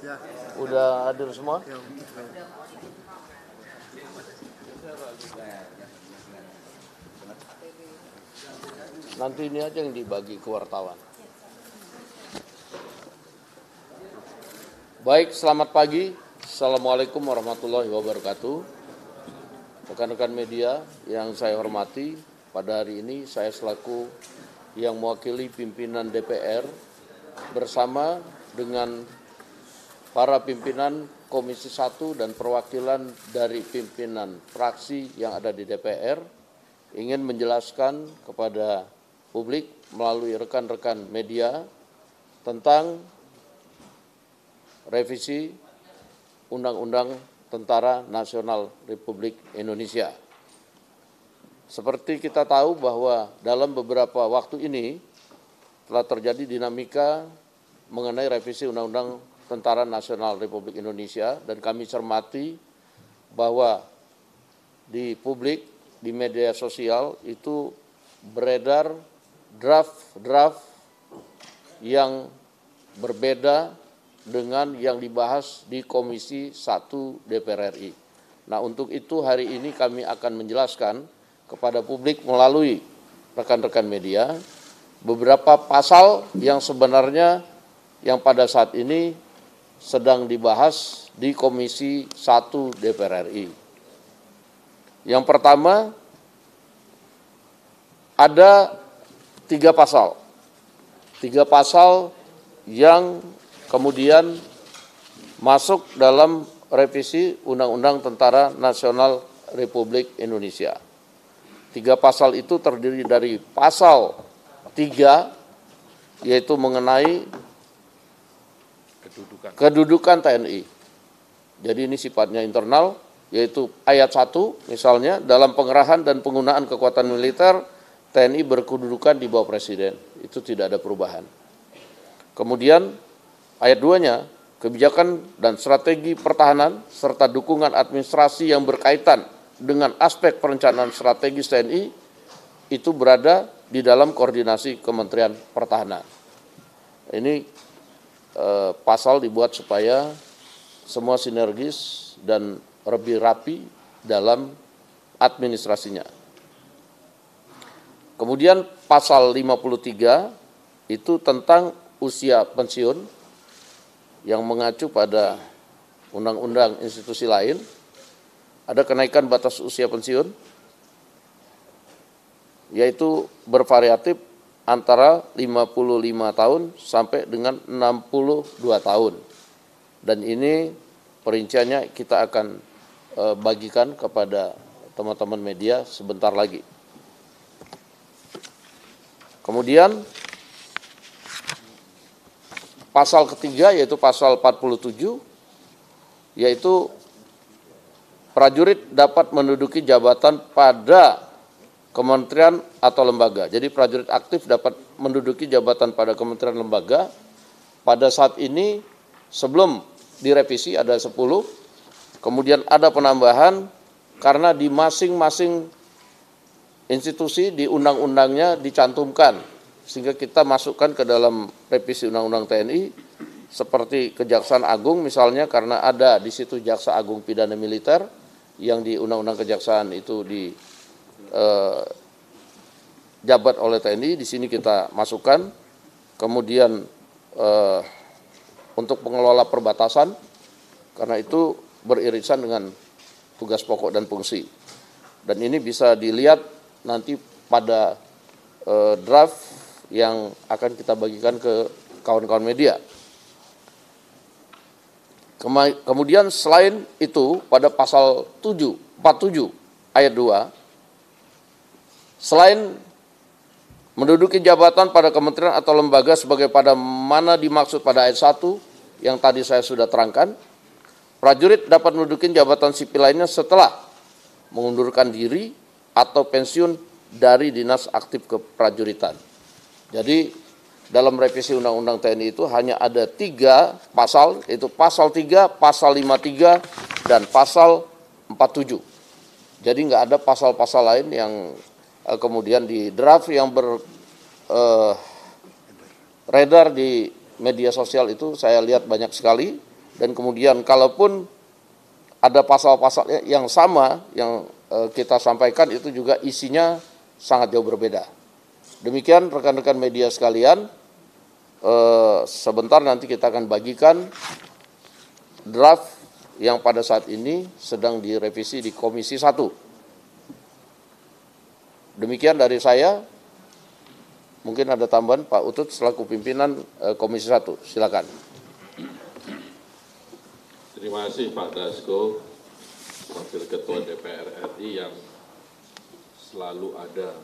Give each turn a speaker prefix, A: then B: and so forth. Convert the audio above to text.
A: Ya.
B: Udah hadir semua?
A: Ya.
B: Nanti ini aja yang dibagi ke wartawan. Baik, selamat pagi. Assalamualaikum warahmatullahi wabarakatuh. Rekan-rekan media yang saya hormati, pada hari ini saya selaku yang mewakili pimpinan DPR bersama dengan para pimpinan Komisi 1 dan perwakilan dari pimpinan fraksi yang ada di DPR ingin menjelaskan kepada publik melalui rekan-rekan media tentang revisi Undang-Undang Tentara Nasional Republik Indonesia. Seperti kita tahu bahwa dalam beberapa waktu ini telah terjadi dinamika mengenai revisi Undang-Undang Tentara Nasional Republik Indonesia, dan kami cermati bahwa di publik, di media sosial itu beredar draft yang berbeda dengan yang dibahas di Komisi 1 DPR RI. Nah, untuk itu hari ini kami akan menjelaskan kepada publik melalui rekan-rekan media beberapa pasal yang sebenarnya yang pada saat ini sedang dibahas di Komisi 1 DPR RI. Yang pertama, ada 3 pasal. 3 pasal yang kemudian masuk dalam revisi Undang-Undang Tentara Nasional Republik Indonesia. 3 pasal itu terdiri dari pasal 3, yaitu mengenai kedudukan TNI. Jadi ini sifatnya internal, yaitu ayat 1 misalnya, dalam pengerahan dan penggunaan kekuatan militer, TNI berkedudukan di bawah Presiden. Itu tidak ada perubahan. Kemudian ayat 2-nya, kebijakan dan strategi pertahanan serta dukungan administrasi yang berkaitan dengan aspek perencanaan strategis TNI itu berada di dalam koordinasi Kementerian Pertahanan. Ini pasal dibuat supaya semua sinergis dan lebih rapi dalam administrasinya. Kemudian pasal 53 itu tentang usia pensiun yang mengacu pada undang-undang institusi lain. Ada kenaikan batas usia pensiun, yaitu bervariatif antara 55 tahun sampai dengan 62 tahun. Dan ini perinciannya kita akan bagikan kepada teman-teman media sebentar lagi. Kemudian pasal ketiga yaitu pasal 47, yaitu prajurit dapat menduduki jabatan pada kementerian atau lembaga. Jadi prajurit aktif dapat menduduki jabatan pada kementerian lembaga. Pada saat ini sebelum direvisi ada 10, kemudian ada penambahan karena di masing-masing institusi di undang-undangnya dicantumkan, sehingga kita masukkan ke dalam revisi Undang-Undang TNI seperti Kejaksaan Agung misalnya, karena ada di situ Jaksa Agung Pidana Militer yang di Undang-Undang Kejaksaan itu jabat oleh TNI, di sini kita masukkan. Kemudian untuk pengelola perbatasan, karena itu beririsan dengan tugas pokok dan fungsi. Dan ini bisa dilihat nanti pada draft yang akan kita bagikan ke kawan-kawan media. Kemudian selain itu pada pasal 47 ayat 2, selain menduduki jabatan pada kementerian atau lembaga sebagai pada mana dimaksud pada ayat 1 yang tadi saya sudah terangkan, prajurit dapat menduduki jabatan sipil lainnya setelah mengundurkan diri atau pensiun dari dinas aktif keprajuritan. Jadi dalam revisi Undang-Undang TNI itu hanya ada 3 pasal, yaitu pasal 3, pasal 53, dan pasal 47. Jadi nggak ada pasal-pasal lain yang kemudian di draft yang beredar di media sosial itu saya lihat banyak sekali, dan kemudian kalaupun ada pasal-pasal yang sama yang kita sampaikan itu juga isinya sangat jauh berbeda. Demikian rekan-rekan media sekalian, sebentar nanti kita akan bagikan draft yang pada saat ini sedang direvisi di Komisi 1. Demikian dari saya. Mungkin ada tambahan Pak Utut selaku pimpinan Komisi 1. Silakan.
A: Terima kasih Pak Dasko, Wakil Ketua DPR RI yang selalu ada